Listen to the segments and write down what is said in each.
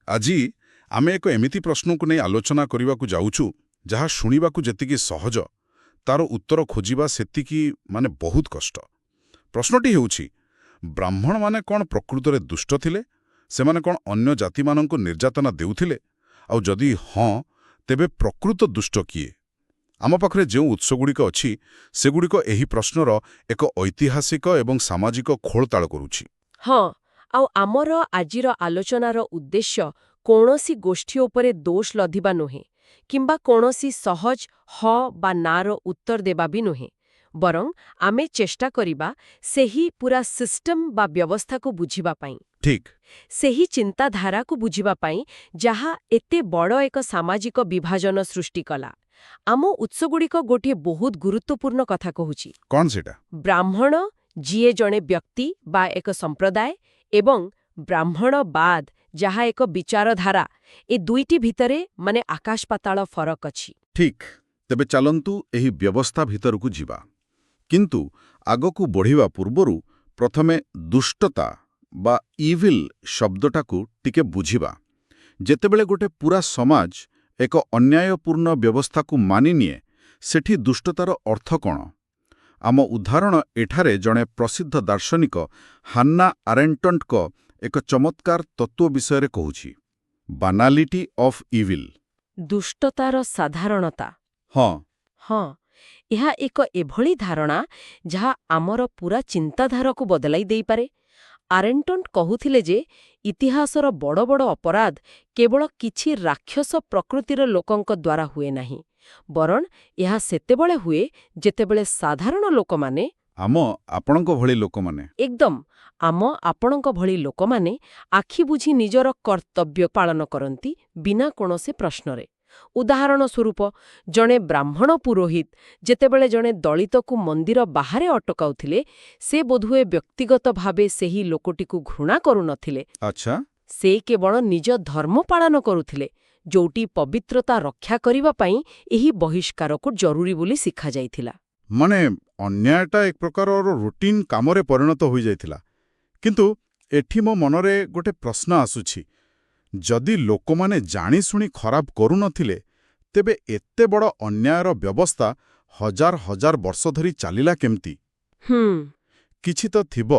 ଆଜି ଆମେ ଏକ ଏମିତି ପ୍ରଶ୍ନକୁ ନେଇ ଆଲୋଚନା କରିବାକୁ ଯାଉଛୁ ଯାହା ଶୁଣିବାକୁ ଯେତିକି ସହଜ ତାର ଉତ୍ତର ଖୋଜିବା ସେତିକି ବହୁତ କଷ୍ଟ। ପ୍ରଶ୍ନଟି ହେଉଛି, ବ୍ରାହ୍ମଣମାନେ କ'ଣ ପ୍ରକୃତରେ ଦୁଷ୍ଟ ଥିଲେ? ସେମାନେ କ'ଣ ଅନ୍ୟ ଜାତିମାନଙ୍କୁ ନିର୍ଯାତନା ଦେଉଥିଲେ? ଆଉ ଯଦି ହଁ, ତେବେ ପ୍ରକୃତ ଦୁଷ୍ଟ କିଏ? ଆମ ପାଖରେ ଯେଉଁ ଉତ୍ସଗୁଡ଼ିକ ଅଛି ସେଗୁଡ଼ିକ ଏହି ପ୍ରଶ୍ନର ଏକ ଐତିହାସିକ ଏବଂ ସାମାଜିକ ଖୋଳତାଳ କରୁଛି। ହଁ, ଆଉ ଆମର ଆଜିର ଆଲୋଚନାର ଉଦ୍ଦେଶ୍ୟ କୌଣସି ଗୋଷ୍ଠୀ ଉପରେ ଦୋଷ ଲଦିବା ନୁହେଁ, କିମ୍ବା କୌଣସି ସହଜ ହ ବା ନାର ଉତ୍ତର ଦେବା ବି ନୁହେଁ। ବରଂ ଆମେ ଚେଷ୍ଟା କରିବା ସେହି ପୁରା ସିଷ୍ଟମ ବା ବ୍ୟବସ୍ଥାକୁ ବୁଝିବା ପାଇଁ, ଠିକ୍ ସେହି ଚିନ୍ତାଧାରାକୁ ବୁଝିବା ପାଇଁ ଯାହା ଏତେ ବଡ଼ ଏକ ସାମାଜିକ ବିଭାଜନ ସୃଷ୍ଟି କଲା। ଆମ ଉତ୍ସଗୁଡ଼ିକ ଗୋଟିଏ ବହୁତ ଗୁରୁତ୍ୱପୂର୍ଣ୍ଣ କଥା କହୁଛି। କ'ଣ ସେଟା? ବ୍ରାହ୍ମଣ ଯିଏ ଜଣେ ବ୍ୟକ୍ତି ବା ଏକ ସମ୍ପ୍ରଦାୟ, ଏବଂ ବ୍ରାହ୍ମଣବାଦ ଯାହା ଏକ ବିଚାରଧାରା, ଏ ଦୁଇଟି ଭିତରେ ଆକାଶ ପାତାଳ ଫରକ ଅଛି। ଠିକ୍। ତେବେ ଚାଲନ୍ତୁ ଏହି ବ୍ୟବସ୍ଥା ଭିତରକୁ ଯିବା। କିନ୍ତୁ ଆଗକୁ ବଢ଼ିବା ପୂର୍ବରୁ ପ୍ରଥମେ ଦୁଷ୍ଟତା ବା ଇଭିଲ୍ ଶବ୍ଦଟାକୁ ଟିକେ ବୁଝିବା। ଯେତେବେଳେ ଗୋଟେ ପୂରା ସମାଜ ଏକ ଅନ୍ୟାୟପୂର୍ଣ୍ଣ ବ୍ୟବସ୍ଥାକୁ ମାନିନିଏ, ସେଠି ଦୁଷ୍ଟତାର ଅର୍ଥ କ'ଣ? ଆମ ଉଦାହରଣ ଏଠାରେ ଜଣେ ପ୍ରସିଦ୍ଧ ଦାର୍ଶନିକ ହାନ୍ନା ଆରେଣ୍ଟଙ୍କ ଏକ ଚମତ୍କାର ତତ୍ତ୍ୱ ବିଷୟରେ କହୁଛି, ବାନାଲିଟି ଅଫ୍ ଇଭିଲ୍। ଦୁଷ୍ଟତାର ସାଧାରଣତା। ହଁ, ଏହା ଏକ ଏଭଳି ଧାରଣା ଯାହା ଆମର ପୁରା ଚିନ୍ତାଧାରାକୁ ବଦଳାଇ ଦେଇପାରେ। ଆରେଣ୍ଟନ୍ କହୁଥିଲେ ଯେ ଇତିହାସର ବଡ଼ ବଡ଼ ଅପରାଧ କେବଳ କିଛି ରାକ୍ଷସ ପ୍ରକୃତିର ଲୋକଙ୍କ ଦ୍ୱାରା ହୁଏ ନାହିଁ, ବରଂ ଏହା ସେତେବେଳେ ହୁଏ ଯେତେବେଳେ ସାଧାରଣ ଲୋକମାନେ, ଆପଣଙ୍କ ଭଳି ଲୋକମାନେ, ଏକଦମ ଆପଣଙ୍କ ଭଳି ଲୋକମାନେ ଆଖି ବୁଝି ନିଜର କର୍ତ୍ତବ୍ୟ ପାଳନ କରନ୍ତି ବିନା କୌଣସି ପ୍ରଶ୍ନରେ। ଉଦାହରଣ ସ୍ୱରୂପ, ଜଣେ ବ୍ରାହ୍ମଣ ପୁରୋହିତ ଯେତେବେଳେ ଜଣେ ଦଳିତକୁ ମନ୍ଦିର ବାହାରେ ଅଟକାଉଥିଲେ, ସେ ବୋଧହୁଏ ବ୍ୟକ୍ତିଗତ ଭାବେ ସେହି ଲୋକଟିକୁ ଘୃଣା କରୁନଥିଲେ। ଆଚ୍ଛା। ସେ କେବଳ ନିଜ ଧର୍ମ ପାଳନ କରୁଥିଲେ, ଯୋଉଟି ପବିତ୍ରତା ରକ୍ଷା କରିବା ପାଇଁ ଏହି ବହିଷ୍କାରକୁ ଜରୁରୀ ବୋଲି ଶିଖାଯାଇଥିଲା। ଅନ୍ୟାୟଟା ଏକ ପ୍ରକାରର ରୁଟିନ୍ କାମରେ ପରିଣତ ହୋଇଯାଇଥିଲା। କିନ୍ତୁ ଏଠି ମୋ ମନରେ ଗୋଟେ ପ୍ରଶ୍ନ ଆସୁଛି, ଯଦି ଲୋକମାନେ ଜାଣିଶୁଣି ଖରାପ କରୁନଥିଲେ, ତେବେ ଏତେ ବଡ଼ ଅନ୍ୟାୟର ବ୍ୟବସ୍ଥା ହଜାର ହଜାର ବର୍ଷ ଧରି ଚାଲିଲା କେମିତି? କିଛି ତ ଥିବ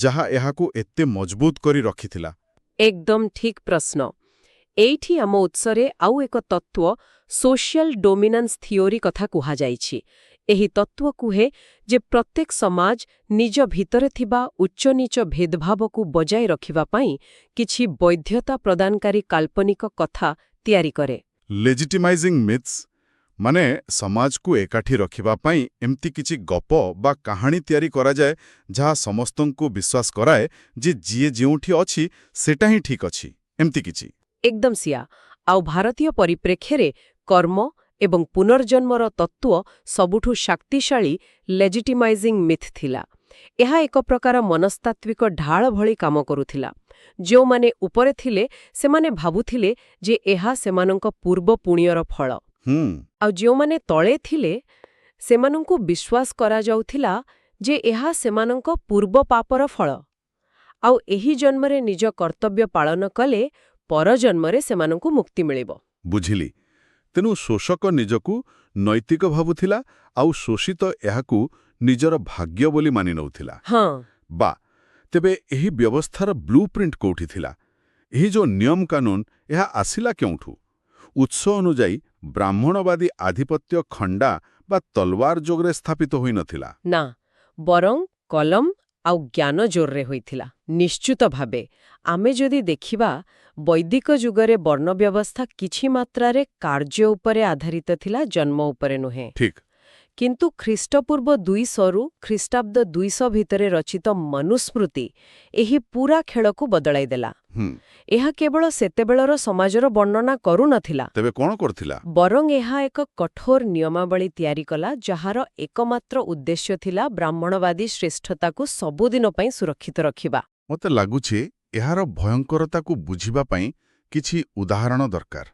ଯାହା ଏହାକୁ ଏତେ ମଜବୁତ କରି ରଖିଥିଲା। ଏକଦମ ଠିକ୍ ପ୍ରଶ୍ନ। ଏଇଠି ଆମ ଉତ୍ସରେ ଆଉ ଏକ ତତ୍ତ୍ୱ, ସୋସିଆଲ ଡୋମିନାନ୍ସ ଥିଓରି କଥା କୁହାଯାଇଛି। ଏହି ତତ୍ତ୍ୱ କୁହେ ଯେ ପ୍ରତ୍ୟେକ ସମାଜ ନିଜ ଭିତରେ ଥିବା ଉଚ୍ଚନୀଚ ଭେଦଭାବକୁ ବଜାୟ ରଖିବା ପାଇଁ କିଛି ବୈଧତା ପ୍ରଦାନକାରୀ କାଳ୍ପନିକ କଥା ତିଆରି କରେ। ଲେଜିଟିମାଇଜିଂ ମିଥ୍ସ, ସମାଜକୁ ଏକାଠି ରଖିବା ପାଇଁ ଏମିତି କିଛି ଗପ ବା କାହାଣୀ ତିଆରି କରାଯାଏ ଯାହା ସମସ୍ତଙ୍କୁ ବିଶ୍ୱାସ କରାଏ ଯେ ଯିଏ ଯେଉଁଠି ଅଛି ସେଟା ହିଁ ଠିକ୍ ଅଛି, ଏମିତି କିଛି। ଏକଦମ ସିଆ। ଆଉ ଭାରତୀୟ ପରିପ୍ରେକ୍ଷୀରେ କର୍ମ ଏବଂ ପୁନର୍ଜନ୍ମର ତତ୍ତ୍ୱ ସବୁଠୁ ଶକ୍ତିଶାଳୀ ଲେଜିଟିମାଇଜିଂ ମିଥ୍ ଥିଲା। ଏହା ଏକ ପ୍ରକାର ମନସ୍ତାତ୍ତ୍ୱିକ ଢାଳ ଭଳି କାମ କରୁଥିଲା। ଯେଉଁମାନେ ଉପରେ ଥିଲେ ସେମାନେ ଭାବୁଥିଲେ ଯେ ଏହା ସେମାନଙ୍କ ପୂର୍ବ ପୁଣ୍ୟର ଫଳ, ଆଉ ଯେଉଁମାନେ ତଳେ ଥିଲେ ସେମାନଙ୍କୁ ବିଶ୍ୱାସ କରାଯାଉଥିଲା ଯେ ଏହା ସେମାନଙ୍କ ପୂର୍ବ ପାପର ଫଳ, ଆଉ ଏହି ଜନ୍ମରେ ନିଜ କର୍ତ୍ତବ୍ୟ ପାଳନ କଲେ ପରଜନ୍ମରେ ସେମାନଙ୍କୁ ମୁକ୍ତି ମିଳିବ। ବୁଝିଲି। ତେଣୁ ଶୋଷକ ନିଜକୁ ନୈତିକ ଭାବୁଥିଲା, ଆଉ ଶୋଷିତ ଏହାକୁ ନିଜର ଭାଗ୍ୟ ବୋଲି ମାନି ନେଉଥିଲା। ତେବେ ଏହି ବ୍ୟବସ୍ଥାର ବ୍ଲୁପ୍ରିଣ୍ଟ କୋଉଠି ଥିଲା? ଏହି ଯେଉଁ ନିୟମ କାନୁନ, ଏହା ଆସିଲା କେଉଁଠୁ? ଉତ୍ସ ଅନୁଯାୟୀ ବ୍ରାହ୍ମଣବାଦୀ ଆଧିପତ୍ୟ ଖଣ୍ଡା ବା ତଲୱାର ଯୋଗରେ ସ୍ଥାପିତ ହୋଇନଥିଲା। ନା, ବରଂ କଲମ ଆଉ ଜ୍ଞାନ ଜୋରରେ ହୋଇଥିଲା। ନିଶ୍ଚିତ ଭାବେ ଆମେ ଯଦି ଦେଖିବା, ବୈଦିକ ଯୁଗରେ ବର୍ଣ୍ଣ ବ୍ୟବସ୍ଥା କିଛି ମାତ୍ରାରେ କାର୍ଯ୍ୟ ଉପରେ ଆଧାରିତ ଥିଲା, ଜନ୍ମ ଉପରେ ନୁହେଁ। ଠିକ୍। କିନ୍ତୁ ଖ୍ରୀଷ୍ଟପୂର୍ବ 200ରୁ ଖ୍ରୀଷ୍ଟାବ୍ଦ 200 ଭିତରେ ରଚିତ ମନୁସ୍ମୃତି ଏହି ପୂରା ଖେଳକୁ ବଦଳାଇ ଦେଲା। ଏହା କେବଳ ସେତେବେଳର ସମାଜର ବର୍ଣ୍ଣନା କରୁନଥିଲା, ତେବେ କ'ଣ କରୁଥିଲା? ବରଂ ଏହା ଏକ କଠୋର ନିୟମାବଳୀ ତିଆରି କଲା ଯାହାର ଏକମାତ୍ର ଉଦ୍ଦେଶ୍ୟ ଥିଲା ବ୍ରାହ୍ମଣବାଦୀ ଶ୍ରେଷ୍ଠତାକୁ ସବୁଦିନ ପାଇଁ ସୁରକ୍ଷିତ ରଖିବା। ମୋତେ ଲାଗୁଛି ଏହାର ଭୟଙ୍କରତାକୁ ବୁଝିବା ପାଇଁ କିଛି ଉଦାହରଣ ଦରକାର।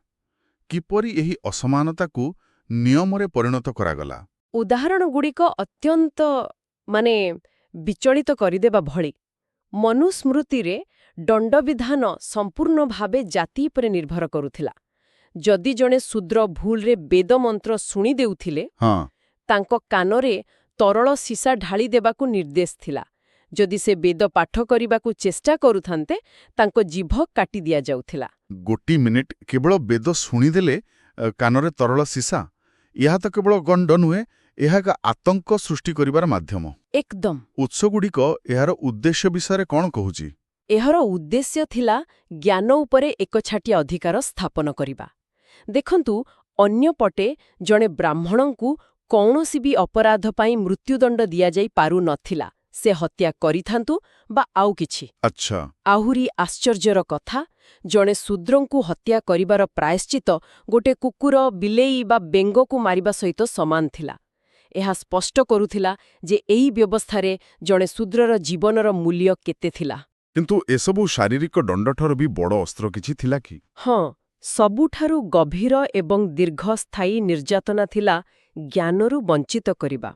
କିପରି ଏହି ଅସମାନତାକୁ ନିୟମରେ ପରିଣତ କରାଗଲା? ଉଦାହରଣଗୁଡ଼ିକ ଅତ୍ୟନ୍ତ ବିଚଳିତ କରିଦେବା ଭଳି। ମନୁସ୍ମୃତିରେ ଦଣ୍ଡବିଧାନ ସମ୍ପୂର୍ଣ୍ଣ ଭାବେ ଜାତି ଉପରେ ନିର୍ଭର କରୁଥିଲା। ଯଦି ଜଣେ ଶୂଦ୍ର ଭୁଲରେ ବେଦମନ୍ତ୍ର ଶୁଣି ଦେଉଥିଲେ, ହଁ ତାଙ୍କ କାନରେ ତରଳ ସୀସା ଢାଳି ଦେବାକୁ ନିର୍ଦ୍ଦେଶ ଥିଲା। ଯଦି ସେ ବେଦ ପାଠ କରିବାକୁ ଚେଷ୍ଟା କରୁଥାନ୍ତେ, ତାଙ୍କ ଜିଭ କାଟି ଦିଆଯାଉଥିଲା। ଗୋଟି ମିନିଟ୍ କେବଳ ବେଦ ଶୁଣିଦେଲେ କାନରେ ତରଳ ସୀସା, ଏହା ତ କେବଳ ଗଣ୍ଡ ନୁହେଁ, ଏହା ଏକ ଆତଙ୍କ ସୃଷ୍ଟି କରିବାର ମାଧ୍ୟମ। ଏକଦମ। ଉତ୍ସଗୁଡ଼ିକ ଏହାର ଉଦ୍ଦେଶ୍ୟ ବିଷୟରେ କ'ଣ କହୁଛି? ଏହାର ଉଦ୍ଦେଶ୍ୟ ଥିଲା ଜ୍ଞାନ ଉପରେ ଏକଛାଟିଆ ଅଧିକାର ସ୍ଥାପନ କରିବା। ଦେଖନ୍ତୁ, ଅନ୍ୟପଟେ ଜଣେ ବ୍ରାହ୍ମଣଙ୍କୁ କୌଣସି ବି ଅପରାଧ ପାଇଁ ମୃତ୍ୟୁଦଣ୍ଡ ଦିଆଯାଇ ପାରୁନଥିଲା, ସେ ହତ୍ୟା କରିଥାନ୍ତୁ ବା ଆଉ କିଛି। ଆଚ୍ଛା। ଆହୁରି ଆଶ୍ଚର୍ଯ୍ୟର କଥା, ଜଣେ ଶୂଦ୍ରଙ୍କୁ ହତ୍ୟା କରିବାର ପ୍ରାୟଶ୍ଚିତ ଗୋଟେ କୁକୁର, ବିଲେଇ ବା ବେଙ୍ଗକୁ ମାରିବା ସହିତ ସମାନ ଥିଲା। ଏହା ସ୍ପଷ୍ଟ କରୁଥିଲା ଯେ ଏହି ବ୍ୟବସ୍ଥାରେ ଜଣେ ଶୂଦ୍ରର ଜୀବନର ମୂଲ୍ୟ କେତେ ଥିଲା। କିନ୍ତୁ ଏସବୁ ଶାରୀରିକ ଦଣ୍ଡଠାରୁ ବି ବଡ଼ ଅସ୍ତ୍ର କିଛି ଥିଲା କି? ହଁ, ସବୁଠାରୁ ଗଭୀର ଏବଂ ଦୀର୍ଘସ୍ଥାୟୀ ନିର୍ଯାତନା ଥିଲା ଜ୍ଞାନରୁ ବଞ୍ଚିତ କରିବା।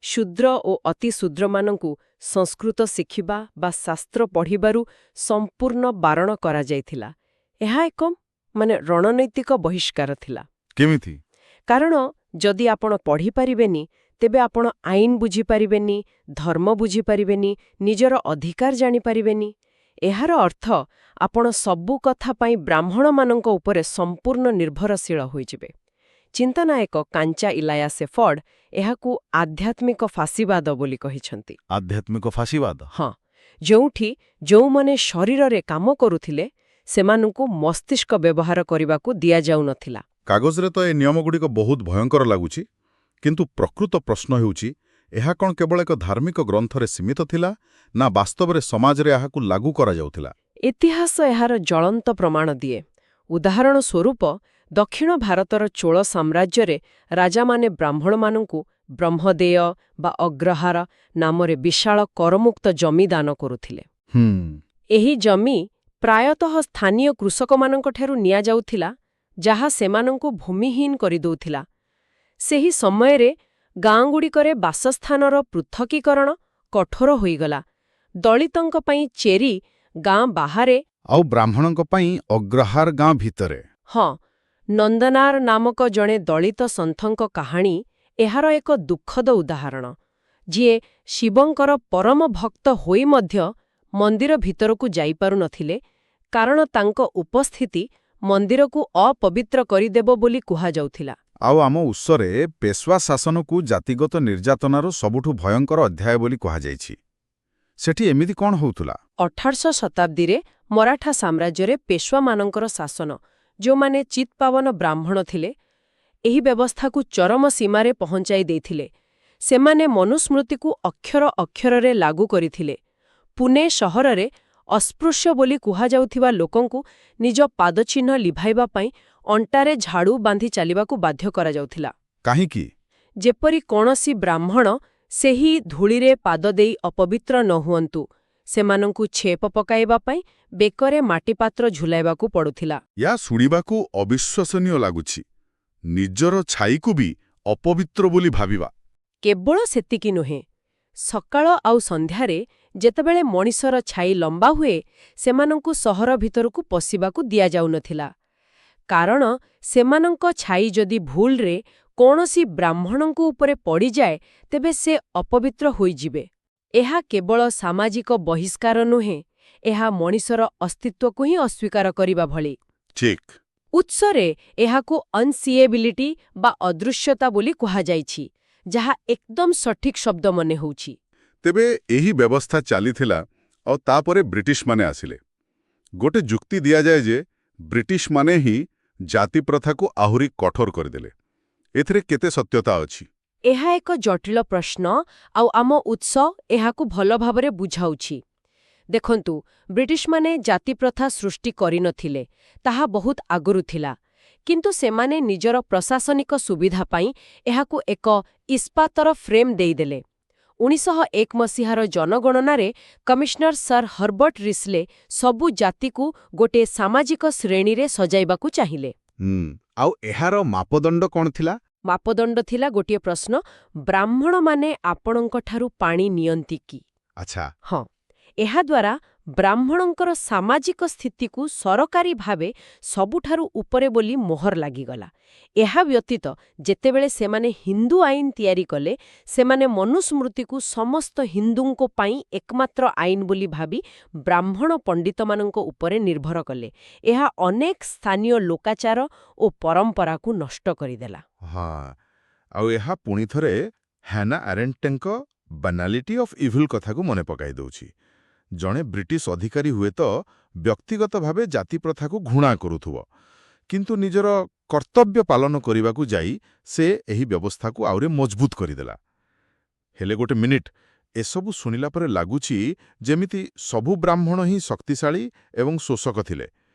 ଶୂଦ୍ର ଓ ଅତିଶୂଦ୍ରମାନଙ୍କୁ ସଂସ୍କୃତ ଶିଖିବା ବା ଶାସ୍ତ୍ର ପଢ଼ିବାରୁ ସମ୍ପୂର୍ଣ୍ଣ ବାରଣ କରାଯାଇଥିଲା। ଏହା ଏକ ରଣନୈତିକ ବହିଷ୍କାର ଥିଲା। କେମିତି? କାରଣ ଯଦି ଆପଣ ପଢ଼ିପାରିବେନି, ତେବେ ଆପଣ ଆଇନ ବୁଝିପାରିବେନି, ଧର୍ମ ବୁଝିପାରିବେନି, ନିଜର ଅଧିକାର ଜାଣିପାରିବେନି। ଏହାର ଅର୍ଥ ଆପଣ ସବୁ କଥା ପାଇଁ ବ୍ରାହ୍ମଣମାନଙ୍କ ଉପରେ ସମ୍ପୂର୍ଣ୍ଣ ନିର୍ଭରଶୀଳ ହୋଇଯିବେ। ଚିନ୍ତାନାୟକ କାଞ୍ଚା ଇଲାୟା ସେଫର୍ଡ ଏହାକୁ ଆଧ୍ୟାତ୍ମିକ ଫାଶୀବାଦ ବୋଲି କହିଛନ୍ତି। ଆଧ୍ୟାତ୍ମିକ ଫାଶୀବାଦ? ହଁ, ଯେଉଁଠି ଯେଉଁମାନେ ଶରୀରରେ କାମ କରୁଥିଲେ, ସେମାନଙ୍କୁ ମସ୍ତିଷ୍କ ବ୍ୟବହାର କରିବାକୁ ଦିଆଯାଉନଥିଲା। କାଗଜରେ ତ ଏ ନିୟମଗୁଡ଼ିକ ବହୁତ ଭୟଙ୍କର ଲାଗୁଛି, କିନ୍ତୁ ପ୍ରକୃତ ପ୍ରଶ୍ନ ହେଉଛି, ଏହା କ'ଣ କେବଳ ଏକ ଧାର୍ମିକ ଗ୍ରନ୍ଥରେ ସୀମିତ ଥିଲା, ନା ବାସ୍ତବରେ ସମାଜରେ ଏହାକୁ ଲାଗୁ କରାଯାଉଥିଲା? ଇତିହାସ ଏହାର ଜ୍ୱଳନ୍ତ ପ୍ରମାଣ ଦିଏ। ଉଦାହରଣ ସ୍ୱରୂପ, ଦକ୍ଷିଣ ଭାରତର ଚୋଳ ସାମ୍ରାଜ୍ୟରେ ରାଜାମାନେ ବ୍ରାହ୍ମଣମାନଙ୍କୁ ବ୍ରହ୍ମଦେୟ ବା ଅଗ୍ରହାର ନାମରେ ବିଶାଳ କରମୁକ୍ତ ଜମି ଦାନ କରୁଥିଲେ। ଏହି ଜମି ପ୍ରାୟତଃ ସ୍ଥାନୀୟ କୃଷକମାନଙ୍କଠାରୁ ନିଆଯାଉଥିଲା, ଯାହା ସେମାନଙ୍କୁ ଭୂମିହୀନ କରିଦେଉଥିଲା। ସେହି ସମୟରେ ଗାଁଗୁଡ଼ିକରେ ବାସସ୍ଥାନର ପୃଥକୀକରଣ କଠୋର ହୋଇଗଲା। ଦଳିତଙ୍କ ପାଇଁ ଚେରି ଗାଁ ବାହାରେ, ଆଉ ବ୍ରାହ୍ମଣଙ୍କ ପାଇଁ ଅଗ୍ରହାର ଗାଁ ଭିତରେ। ହଁ, ନନ୍ଦନାର ନାମକ ଜଣେ ଦଳିତ ସନ୍ଥଙ୍କ କାହାଣୀ ଏହାର ଏକ ଦୁଃଖଦ ଉଦାହରଣ, ଯିଏ ଶିବଙ୍କର ପରମ ଭକ୍ତ ହୋଇ ମଧ୍ୟ ମନ୍ଦିର ଭିତରକୁ ଯାଇପାରୁନଥିଲେ, କାରଣ ତାଙ୍କ ଉପସ୍ଥିତି ମନ୍ଦିରକୁ ଅପବିତ୍ର କରିଦେବ ବୋଲି କୁହାଯାଉଥିଲା। ଆଉ ଆମ ଉତ୍ସରେ ପେଶୱା ଶାସନକୁ ଜାତିଗତ ନିର୍ଯାତନାର ସବୁଠୁ ଭୟଙ୍କର ଅଧ୍ୟାୟ ବୋଲି କୁହାଯାଇଛି। ସେଠି ଏମିତି କ'ଣ ହେଉଥିଲା? 18ଶ ଶତାବ୍ଦୀରେ ମରାଠା ସାମ୍ରାଜ୍ୟରେ ପେଶୱାମାନଙ୍କର ଶାସନ, ଯେଉଁମାନେ ଚିତ୍ପାବନ ବ୍ରାହ୍ମଣ ଥିଲେ, ଏହି ବ୍ୟବସ୍ଥାକୁ ଚରମ ସୀମାରେ ପହଞ୍ଚାଇ ଦେଇଥିଲେ। ସେମାନେ ମନୁସ୍ମୃତିକୁ ଅକ୍ଷର ଅକ୍ଷରରେ ଲାଗୁ କରିଥିଲେ। ପୁନେ ସହରରେ ଅସ୍ପୃଶ୍ୟ ବୋଲି କୁହାଯାଉଥିବା ଲୋକଙ୍କୁ ନିଜ ପାଦଚିହ୍ନ ଲିଭାଇବା ପାଇଁ ଅଣ୍ଟାରେ ଝାଡ଼ୁ ବାନ୍ଧି ଚାଲିବାକୁ ବାଧ୍ୟ କରାଯାଉଥିଲା। କାହିଁକି? ଯେପରି କୌଣସି ବ୍ରାହ୍ମଣ ସେହି ଧୂଳିରେ ପାଦ ଦେଇ ଅପବିତ୍ର ନ ହୁଅନ୍ତୁ। ସେମାନଙ୍କୁ ଛେପ ପକାଇବା ପାଇଁ ବେକରେ ମାଟିପାତ୍ର ଝୁଲାଇବାକୁ ପଡୁଥିଲା। ୟା ଶୁଣିବାକୁ ଅବିଶ୍ୱାସନୀୟ ଲାଗୁଛି। ନିଜର ଛାଇକୁ ବି ଅପବିତ୍ର ବୋଲି ଭାବିବା। କେବଳ ସେତିକି ନୁହେଁ, ସକାଳ ଆଉ ସନ୍ଧ୍ୟାରେ ଯେତେବେଳେ ମଣିଷର ଛାଇ ଲମ୍ବା ହୁଏ, ସେମାନଙ୍କୁ ସହର ଭିତରକୁ ପଶିବାକୁ ଦିଆଯାଉନଥିଲା। କାରଣ ସେମାନଙ୍କ ଛାଇ ଯଦି ଭୁଲରେ କୌଣସି ବ୍ରାହ୍ମଣଙ୍କ ଉପରେ ପଡ଼ିଯାଏ, ତେବେ ସେ ଅପବିତ୍ର ହୋଇଯିବେ। ଏହା କେବଳ ସାମାଜିକ ବହିଷ୍କାର ନୁହେଁ, ଏହା ମଣିଷର ଅସ୍ତିତ୍ୱକୁ ହିଁ ଅସ୍ୱୀକାର କରିବା ଭଳି। ଠିକ୍। ଉତ୍ସରେ ଏହାକୁ ଅନସିଏବିଲିଟି ବା ଅଦୃଶ୍ୟତା ବୋଲି କୁହାଯାଇଛି, ଯାହା ଏକଦମ ସଠିକ୍ ଶବ୍ଦ ମନେ ହେଉଛି। ତେବେ ଏହି ବ୍ୟବସ୍ଥା ଚାଲିଥିଲା, ଆଉ ତାପରେ ବ୍ରିଟିଶମାନେ ଆସିଲେ। ଗୋଟେ ଯୁକ୍ତି ଦିଆଯାଏ ଯେ ବ୍ରିଟିଶମାନେ ହିଁ ଜାତି ପ୍ରଥାକୁ ଆହୁରି କଠୋର କରିଦେଲେ। ଏଥିରେ କେତେ ସତ୍ୟତା ଅଛି? ଏହା ଏକ ଜଟିଳ ପ୍ରଶ୍ନ, ଆଉ ଆମ ଉତ୍ସ ଏହାକୁ ଭଲ ଭାବରେ ବୁଝାଉଛି। ଦେଖନ୍ତୁ, ବ୍ରିଟିଶମାନେ ଜାତିପ୍ରଥା ସୃଷ୍ଟି କରିନଥିଲେ, ତାହା ବହୁତ ଆଗରୁ ଥିଲା। କିନ୍ତୁ ସେମାନେ ନିଜର ପ୍ରଶାସନିକ ସୁବିଧା ପାଇଁ ଏହାକୁ ଏକ ଇସ୍ପାତର ଫ୍ରେମ୍ ଦେଇଦେଲେ। 1901 ମସିହାର ଜନଗଣନାରେ କମିଶନର ସର୍ ହର୍ବର୍ଟ ରିସ୍ଲେ ସବୁ ଜାତିକୁ ଗୋଟିଏ ସାମାଜିକ ଶ୍ରେଣୀରେ ସଜାଇବାକୁ ଚାହିଁଲେ। ଆଉ ଏହାର ମାପଦଣ୍ଡ କ'ଣ ଥିଲା? ମାପଦଣ୍ଡ ଥିଲା ଗୋଟିଏ ପ୍ରଶ୍ନ, ବ୍ରାହ୍ମଣମାନେ ଆପଣଙ୍କଠାରୁ ପାଣି ନିଅନ୍ତି କି? ଆଚ୍ଛା। ହଁ, ଏହାଦ୍ୱାରା ବ୍ରାହ୍ମଣଙ୍କର ସାମାଜିକ ସ୍ଥିତିକୁ ସରକାରୀ ଭାବେ ସବୁଠାରୁ ଉପରେ ବୋଲି ମୋହର ଲାଗିଗଲା। ଏହା ବ୍ୟତୀତ ଯେତେବେଳେ ସେମାନେ ହିନ୍ଦୁ ଆଇନ ତିଆରି କଲେ, ସେମାନେ ମନୁସ୍ମୃତିକୁ ସମସ୍ତ ହିନ୍ଦୁଙ୍କ ପାଇଁ ଏକମାତ୍ର ଆଇନ ବୋଲି ଭାବି ବ୍ରାହ୍ମଣ ପଣ୍ଡିତମାନଙ୍କ ଉପରେ ନିର୍ଭର କଲେ। ଏହା ଅନେକ ସ୍ଥାନୀୟ ଲୋକାଚାର ଓ ପରମ୍ପରାକୁ ନଷ୍ଟ କରିଦେଲା। ହଁ, ଆଉ ଏହା ପୁଣିଥରେ ହାନା ଆରେଣ୍ଟଙ୍କ ବାନାଲିଟି ଅଫ୍ ଇଭିଲ୍ କଥାକୁ ମନେ ପକାଇ ଦେଉଛି। ଜଣେ ବ୍ରିଟିଶ ଅଧିକାରୀ ହୁଏତ ବ୍ୟକ୍ତିଗତ ଭାବେ ଜାତି ପ୍ରଥାକୁ ଘୃଣା କରୁଥିବ, କିନ୍ତୁ ନିଜର କର୍ତ୍ତବ୍ୟ ପାଳନ କରିବାକୁ ଯାଇ ସେ ଏହି ବ୍ୟବସ୍ଥାକୁ ଆହୁରି ମଜବୁତ କରିଦେଲା। ହେଲେ ଗୋଟେ ମିନିଟ୍, ଏସବୁ ଶୁଣିଲା ପରେ ଲାଗୁଛି ଯେମିତି ସବୁ ବ୍ରାହ୍ମଣ ହିଁ ଶକ୍ତିଶାଳୀ ଏବଂ ଶୋଷକ ଥିଲେ।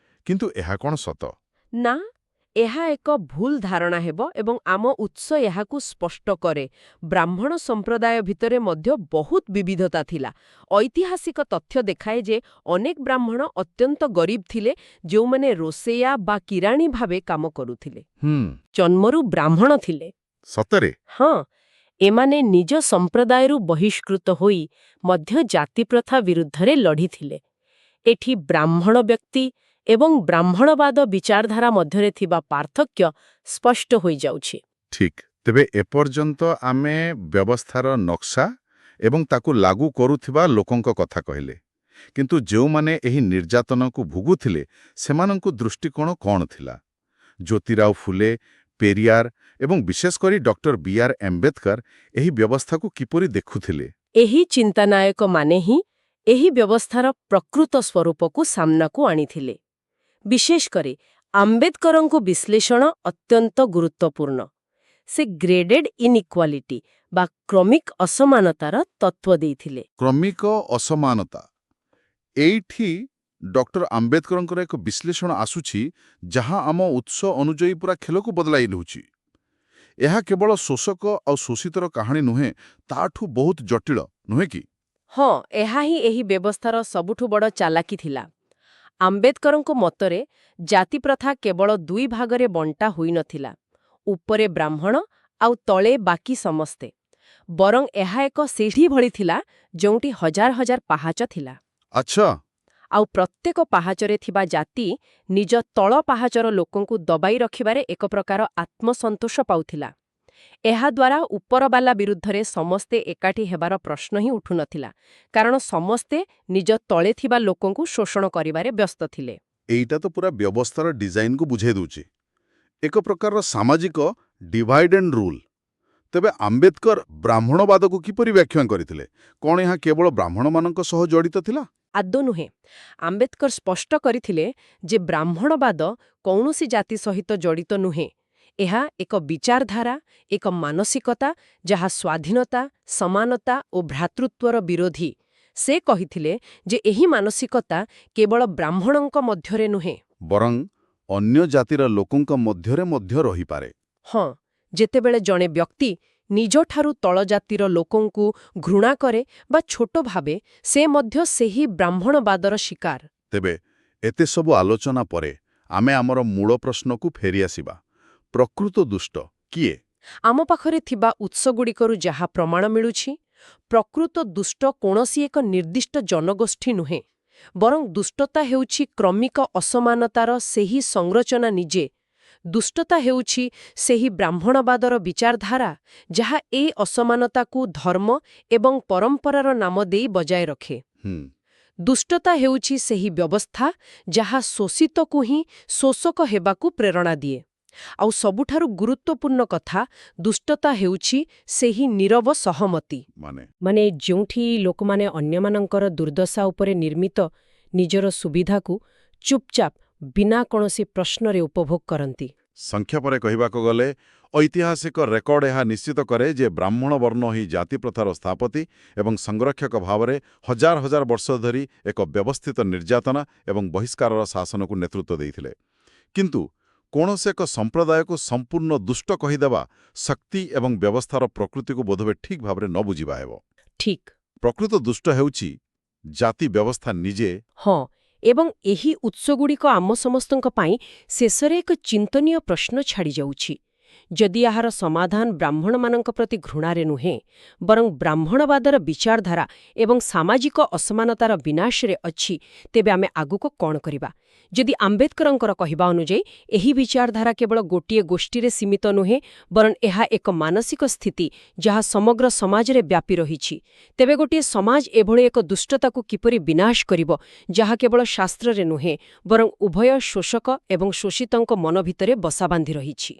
କିନ୍ତୁ ଏହା କ'ଣ ସତ? ନା, ଏହା ଏକ ଭୁଲ ଧାରଣା ହେବ ଏବଂ ଆମ ଉତ୍ସ ଏହାକୁ ସ୍ପଷ୍ଟ କରେ। ବ୍ରାହ୍ମଣ ସମ୍ପ୍ରଦାୟ ଭିତରେ ମଧ୍ୟ ବହୁତ ବିବିଧତା ଥିଲା। ଐତିହାସିକ ତଥ୍ୟ ଦେଖାଏ ଯେ ଅନେକ ବ୍ରାହ୍ମଣ ଅତ୍ୟନ୍ତ ଗରିବ ଥିଲେ, ଯେଉଁମାନେ ରୋଷେୟା ବା କିରାଣୀ ଭାବେ କାମ କରୁଥିଲେ। ଜନ୍ମରୁ ବ୍ରାହ୍ମଣ ଥିଲେ। ସତରେ? ହଁ, ଏମାନେ ନିଜ ସମ୍ପ୍ରଦାୟରୁ ବହିଷ୍କୃତ ହୋଇ ମଧ୍ୟ ଜାତିପ୍ରଥା ବିରୁଦ୍ଧରେ ଲଢ଼ିଥିଲେ। ଏଠି ବ୍ରାହ୍ମଣ ବ୍ୟକ୍ତି ଏବଂ ବ୍ରାହ୍ମଣବାଦ ବିଚାରଧାରା ମଧ୍ୟରେ ଥିବା ପାର୍ଥକ୍ୟ ସ୍ପଷ୍ଟ ହୋଇଯାଉଛି। ଠିକ୍। ତେବେ ଏପର୍ଯ୍ୟନ୍ତ ଆମେ ବ୍ୟବସ୍ଥାର ନକ୍ସା ଏବଂ ତାକୁ ଲାଗୁ କରୁଥିବା ଲୋକଙ୍କ କଥା କହିଲେ, କିନ୍ତୁ ଯେଉଁମାନେ ଏହି ନିର୍ଯାତନାକୁ ଭୋଗୁଥିଲେ ସେମାନଙ୍କ ଦୃଷ୍ଟିକୋଣ କ'ଣ ଥିଲା? ଜ୍ୟୋତିରାଓ ଫୁଲେ, ପେରିୟାର ଏବଂ ବିଶେଷ କରି ଡକ୍ଟର B.R. ଆମ୍ବେଦକର ଏହି ବ୍ୟବସ୍ଥାକୁ କିପରି ଦେଖୁଥିଲେ? ଏହି ଚିନ୍ତାନାୟକମାନେ ହିଁ ଏହି ବ୍ୟବସ୍ଥାର ପ୍ରକୃତ ସ୍ୱରୂପକୁ ସାମ୍ନାକୁ ଆଣିଥିଲେ। ବିଶେଷ କରି ଆମ୍ବେଦକରଙ୍କ ବିଶ୍ଳେଷଣ ଅତ୍ୟନ୍ତ ଗୁରୁତ୍ୱପୂର୍ଣ୍ଣ। ସେ ଗ୍ରେଡେଡ୍ ଇନ୍ଇକ୍ୱାଲିଟି ବା କ୍ରମିକ ଅସମାନତାର ତତ୍ତ୍ୱ ଦେଇଥିଲେ। କ୍ରମିକ ଅସମାନତା, ଏଇଠି ଡକ୍ଟର ଆମ୍ବେଦକରଙ୍କର ଏକ ବିଶ୍ଳେଷଣ ଆସୁଛି ଯାହା ଆମ ଉତ୍ସ ଅନୁଯାୟୀ ପୁରା ଖେଳକୁ ବଦଳାଇ ଦେଉଛି। ଏହା କେବଳ ଶୋଷକ ଆଉ ଶୋଷିତର କାହାଣୀ ନୁହେଁ, ତାଠୁ ବହୁତ ଜଟିଳ, ନୁହେଁ କି? ହଁ, ଏହା ହିଁ ଏହି ବ୍ୟବସ୍ଥାର ସବୁଠୁ ବଡ଼ ଚାଲାକି ଥିଲା। ଆମ୍ବେଦକରଙ୍କ ମତରେ ଜାତିପ୍ରଥା କେବଳ ଦୁଇ ଭାଗରେ ବଣ୍ଟା ହୋଇନଥିଲା, ଉପରେ ବ୍ରାହ୍ମଣ ଆଉ ତଳେ ବାକି ସମସ୍ତେ। ବରଂ ଏହା ଏକ ସିଢ଼ି ଭଳି ଥିଲା ଯେଉଁଠି ହଜାର ହଜାର ପାହାଚ ଥିଲା। ଆଚ୍ଛା। ଆଉ ପ୍ରତ୍ୟେକ ପାହାଚରେ ଥିବା ଜାତି ନିଜ ତଳ ପାହାଚର ଲୋକଙ୍କୁ ଦବାଇ ରଖିବାରେ ଏକ ପ୍ରକାର ଆତ୍ମସନ୍ତୋଷ ପାଉଥିଲା। ଏହାଦ୍ୱାରା ଉପରବାଲା ବିରୁଦ୍ଧରେ ସମସ୍ତେ ଏକାଠି ହେବାର ପ୍ରଶ୍ନ ହିଁ ଉଠୁନଥିଲା, କାରଣ ସମସ୍ତେ ନିଜ ତଳେ ଥିବା ଲୋକଙ୍କୁ ଶୋଷଣ କରିବାରେ ବ୍ୟସ୍ତ ଥିଲେ। ଏଇଟା ତ ପୁରା ବ୍ୟବସ୍ଥାର ଡିଜାଇନକୁ ବୁଝାଇ ଦେଉଛି। ଏକ ପ୍ରକାରର ସାମାଜିକ ଡିଭାଇଡ୍ ଆଣ୍ଡ ରୁଲ୍। ତେବେ ଆମ୍ବେଦକର ବ୍ରାହ୍ମଣବାଦକୁ କିପରି ବ୍ୟାଖ୍ୟା କରିଥିଲେ? କ'ଣ ଏହା କେବଳ ବ୍ରାହ୍ମଣମାନଙ୍କ ସହ ଜଡ଼ିତ ଥିଲା? ଆଦୌ ନୁହେଁ। ଆମ୍ବେଦକର ସ୍ପଷ୍ଟ କରିଥିଲେ ଯେ ବ୍ରାହ୍ମଣବାଦ କୌଣସି ଜାତି ସହିତ ଜଡ଼ିତ ନୁହେଁ। ଏହା ଏକ ବିଚାରଧାରା, ଏକ ମାନସିକତା ଯାହା ସ୍ୱାଧୀନତା, ସମାନତା ଓ ଭ୍ରାତୃତ୍ୱର ବିରୋଧୀ। ସେ କହିଥିଲେ ଯେ ଏହି ମାନସିକତା କେବଳ ବ୍ରାହ୍ମଣଙ୍କ ମଧ୍ୟରେ ନୁହେଁ, ବରଂ ଅନ୍ୟ ଜାତିର ଲୋକଙ୍କ ମଧ୍ୟରେ ମଧ୍ୟ ରହିପାରେ। ହଁ, ଯେତେବେଳେ ଜଣେ ବ୍ୟକ୍ତି ନିଜଠାରୁ ତଳ ଜାତିର ଲୋକଙ୍କୁ ଘୃଣା କରେ ବା ଛୋଟ ଭାବେ, ସେ ମଧ୍ୟ ସେହି ବ୍ରାହ୍ମଣବାଦର ଶିକାର। ତେବେ ଏତେ ସବୁ ଆଲୋଚନା ପରେ ଆମେ ଆମର ମୂଳ ପ୍ରଶ୍ନକୁ ଫେରିଆସିବା। ପ୍ରକୃତ ଦୁଷ୍ଟ କିଏ? ଆମ ପାଖରେ ଥିବା ଉତ୍ସଗୁଡ଼ିକରୁ ଯାହା ପ୍ରମାଣ ମିଳୁଛି, ପ୍ରକୃତ ଦୁଷ୍ଟ କୌଣସି ଏକ ନିର୍ଦ୍ଦିଷ୍ଟ ଜନଗୋଷ୍ଠୀ ନୁହେଁ, ବରଂ ଦୁଷ୍ଟତା ହେଉଛି କ୍ରମିକ ଅସମାନତାର ସେହି ସଂରଚନା ନିଜେ। ଦୁଷ୍ଟତା ହେଉଛି ସେହି ବ୍ରାହ୍ମଣବାଦର ବିଚାରଧାରା ଯାହା ଏ ଅସମାନତାକୁ ଧର୍ମ ଏବଂ ପରମ୍ପରାର ନାମ ଦେଇ ବଜାୟ ରଖେ। ଦୁଷ୍ଟତା ହେଉଛି ସେହି ବ୍ୟବସ୍ଥା ଯାହା ଶୋଷିତକୁ ହିଁ ଶୋଷକ ହେବାକୁ ପ୍ରେରଣା ଦିଏ। ଆଉ ସବୁଠାରୁ ଗୁରୁତ୍ୱପୂର୍ଣ୍ଣ କଥା, ଦୁଷ୍ଟତା ହେଉଛି ସେହି ନୀରବ ସହମତି, ମାନେ ଯେଉଁଠି ଲୋକମାନେ ଅନ୍ୟମାନଙ୍କର ଦୁର୍ଦ୍ଦଶା ଉପରେ ନିର୍ମିତ ନିଜର ସୁବିଧାକୁ ଚୁପଚାପ ବିନା କୌଣସି ପ୍ରଶ୍ନରେ ଉପଭୋଗ କରନ୍ତି। ସଂକ୍ଷେପରେ କହିବାକୁ ଗଲେ, ଐତିହାସିକ ରେକର୍ଡ ଏହା ନିଶ୍ଚିତ କରେ ଯେ ବ୍ରାହ୍ମଣ ବର୍ଣ୍ଣ ହିଁ ଜାତିପ୍ରଥାର ସ୍ଥାପତି ଏବଂ ସଂରକ୍ଷକ ଭାବରେ ହଜାର ହଜାର ବର୍ଷ ଧରି ଏକ ବ୍ୟବସ୍ଥିତ ନିର୍ଯାତନା ଏବଂ ବହିଷ୍କାରର ଶାସନକୁ ନେତୃତ୍ୱ ଦେଇଥିଲେ। କିନ୍ତୁ କୌଣସି ଏକ ସମ୍ପ୍ରଦାୟକୁ ସମ୍ପୂର୍ଣ୍ଣ ଦୁଷ୍ଟ କହିଦେବା ଶକ୍ତି ଏବଂ ବ୍ୟବସ୍ଥାର ପ୍ରକୃତିକୁ ବୋଧହୁଏ ଠିକ୍ ଭାବରେ ନ ବୁଝିବା ହେବ। ଠିକ୍। ପ୍ରକୃତ ଦୁଷ୍ଟ ହେଉଛି ଜାତି ବ୍ୟବସ୍ଥା ନିଜେ। ହଁ, ଏବଂ ଏହି ଉତ୍ସଗୁଡ଼ିକ ଆମ ସମସ୍ତଙ୍କ ପାଇଁ ଶେଷରେ ଏକ ଚିନ୍ତନୀୟ ପ୍ରଶ୍ନ ଛାଡ଼ିଯାଉଛି ଯଦି ଏହାର ସମାଧାନ ବ୍ରାହ୍ମଣମାନଙ୍କ ପ୍ରତି ଘୃଣାରେ ନୁହେଁ ବରଂ ବ୍ରାହ୍ମଣବାଦର ବିଚାରଧାରା ଏବଂ ସାମାଜିକ ଅସମାନତାର ବିନାଶରେ ଅଛି, ତେବେ ଆମେ ଆଗକୁ କ'ଣ କରିବା? ଯଦି ଆମ୍ବେଦକରଙ୍କର କହିବା ଅନୁଯାୟୀ ଏହି ବିଚାରଧାରା କେବଳ ଗୋଟିଏ ଗୋଷ୍ଠୀରେ ସୀମିତ ନୁହେଁ ବରଂ ଏହା ଏକ ମାନସିକ ସ୍ଥିତି ଯାହା ସମଗ୍ର ସମାଜରେ ବ୍ୟାପି ରହିଛି, ତେବେ ଗୋଟିଏ ସମାଜ ଏଭଳି ଏକ ଦୁଷ୍ଟତାକୁ କିପରି ବିନାଶ କରିବ ଯାହା କେବଳ ଶାସ୍ତ୍ରରେ ନୁହେଁ ବରଂ ଉଭୟ ଶୋଷକ ଏବଂ ଶୋଷିତଙ୍କ ମନ ଭିତରେ ବସା ବାନ୍ଧି ରହିଛି?